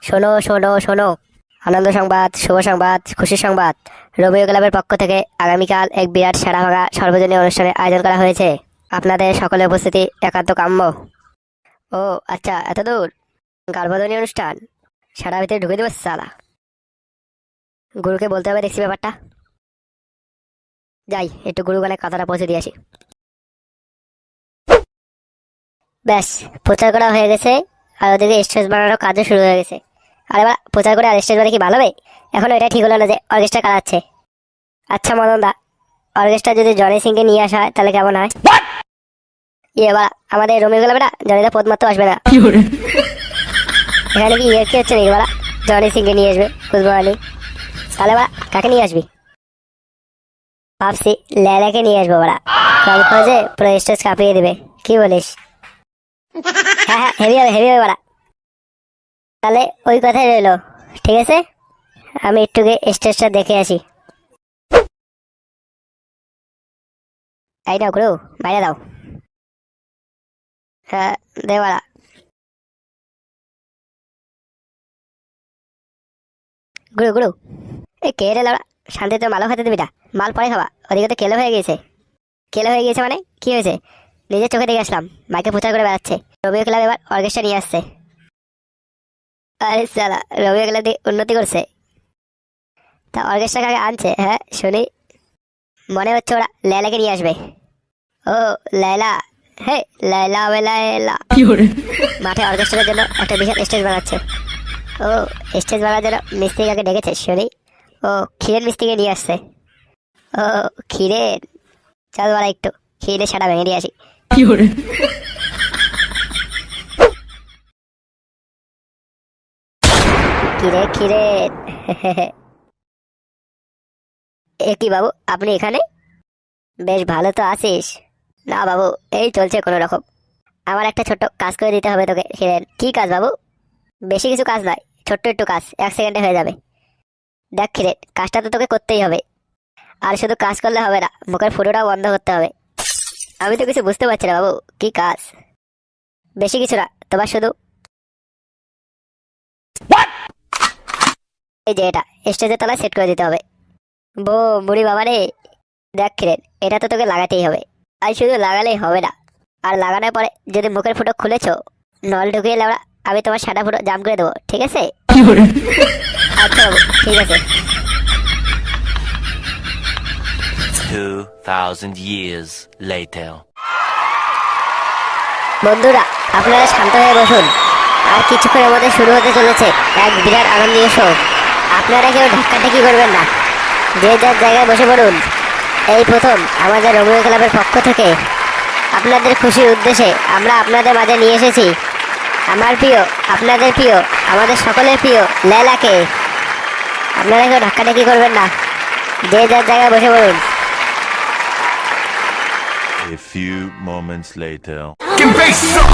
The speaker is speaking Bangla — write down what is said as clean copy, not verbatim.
শোনো শোনো শোনো, আনন্দ সংবাদ, শুভ সংবাদ, খুশি সংবাদ। রোমিও ক্লাবের পক্ষ থেকে আগামীকাল এক বিরাট সাড়া ভাঙা সর্বজনীন অনুষ্ঠানের আয়োজন করা হয়েছে। আপনাদের সকলের উপস্থিতি একান্ত কাম্য। ও আচ্ছা, এত দূর? গার্ভজনী অনুষ্ঠান? সারা ভিতরে ঢুকে দেবো সালা। গুরুকে বলতে হবে দেখছি ব্যাপারটা। যাই একটু গুরুগানে কথাটা পৌঁছে দিয়ে আসি। ব্যাস, প্রচার করা হয়ে গেছে, আর ওদিকে স্টেজ বানানোর কাজও শুরু হয়ে গেছে। আরে বা, প্রচার করে আর স্টেজ বানিয়ে কি ভালো হবে? এখনো এটা ঠিক হলো না যে অর্কেস্ট্রা কারাচ্ছে। আচ্ছা মদন দা, অর্কেস্ট্রা যদি জনি সিংকে নিয়ে আসা হয় তাহলে কেমন হয়? ইয়ে বা, আমাদের রোমিও ক্লাবেরা জনিদা পদ মারতে আসবে না। এখানে কি ইয়ে কি হচ্ছে নাকি বলা? জনি সিংকে নিয়ে আসবে বুঝবো আমি। তাহলে বা কাকে নিয়ে আসবি? ভাবছি লেলাকে নিয়ে আসবো বলা। কম খরচে পুরো স্টেজ কাঁপিয়ে দিবে, কি বলিস? হ্যাঁ হ্যাঁ, হেভি হবে হেভি হবে বলা। তাহলে ওই কথাই রইলো, ঠিক আছে? আমি একটু গিয়ে স্টেজটা দেখে আসি। এই নাও গুরু, বাইরে দাও। হ্যাঁ, দে বাড়া। গুরু গুরু, এই কে রে লাউড়া? শান্তিতে মালও খেতে দিবি না, মাল পরে খাবা। ওদিকে তো কেলো হয়ে গিয়েছে। কেলো হয়ে গিয়েছে মানে কি হয়েছে? নিজের চোখে দেখে আসলাম, মাইকে প্রচার করে বেড়াচ্ছে রোমিও ক্লাব এবার অর্কেস্ট্রা নিয়ে আসছে। আরে সালা, রোমিও ক্লাব দিয়ে উন্নতি করছে। তা অর্কেস্ট্রা কাকে আনছে হ্যাঁ শুনি? মনে হচ্ছে ওরা লেলাকে নিয়ে আসবে। ও লায়লা, হে লায়লা ওয়ে লায়লা। মাঠে অর্কেস্ট্রার জন্য একটা বিশাল স্টেজ বানাচ্ছে। ও, স্টেজ বানানোর জন্য মিস্ত্রি কাকে ডেকেছে শুনি? ও, ক্ষীরের মিস্ত্রিকে নিয়ে আসছে। ও, ক্ষীরের। চল বলা একটু ক্ষীরের সাটা ভেঙে দিয়ে আসি। ক্ষীরে ক্ষীরে। এ কি বাবু, আপনি এখানে? বেশ ভালো তো আছিস। না বাবু, এই চলছে কোনো রকম। আমার একটা ছোট্ট কাজ করে দিতে হবে তোকে হিরেন। কি কাজ বাবু? বেশি কিছু কাজ নয়, ছোট্ট একটু কাজ, 1 সেকেন্ডে হয়ে যাবে। দেখ হিরেন, কাজটা তো তোকে করতেই হবে। আর শুধু কাজ করলে হবে না, মুখের ফুটোটাও বন্ধ করতে হবে। আমি তো কিছু বুঝতে পারছি না বাবু, কি কাজ? বেশি কিছু না, তোমার শুধু এই যে এটা স্টেজের তলায় সেট করে দিতে হবে। বো বুড়ি বাবা রে। দেখ হিরেন, এটা তো তোকে লাগাতেই হবে। আর শুধু লাগালেই হবে না, আর লাগানোর পরে যদি মুখের ফুটো খুলেছো, নল ঢুকিয়ে লাউড়া আমি তোমার সাদা ফুটো জাম করে দেবো, ঠিক আছে? আচ্ছা বাবু, ঠিক আছে। 2,000 years later. বন্ধুরা, আপনারা শান্ত হয়ে বসুন। আর কিছুক্ষণের মধ্যে শুরু হতে চলেছে এক বিরাট আনন্দীয় শো। আপনারা কেউ ধাক্কাধাক্কি করবেন না, যে যার জায়গায় বসে পড়ুন। এই প্রথম আমাদের রোমিও ক্লাবের পক্ষ থেকে আপনাদের খুশির উদ্দেশ্যে আমরা আপনাদের মাঝে নিয়ে এসেছি আমার প্রিয়, আপনাদের প্রিয়, আমাদের সকলের প্রিয় লেলাকে। আপনারা কেউ ধাক্কাধাক্কি করবেন না, যে যার জায়গায় বসে পড়ুন। A few moments later. Get bass up.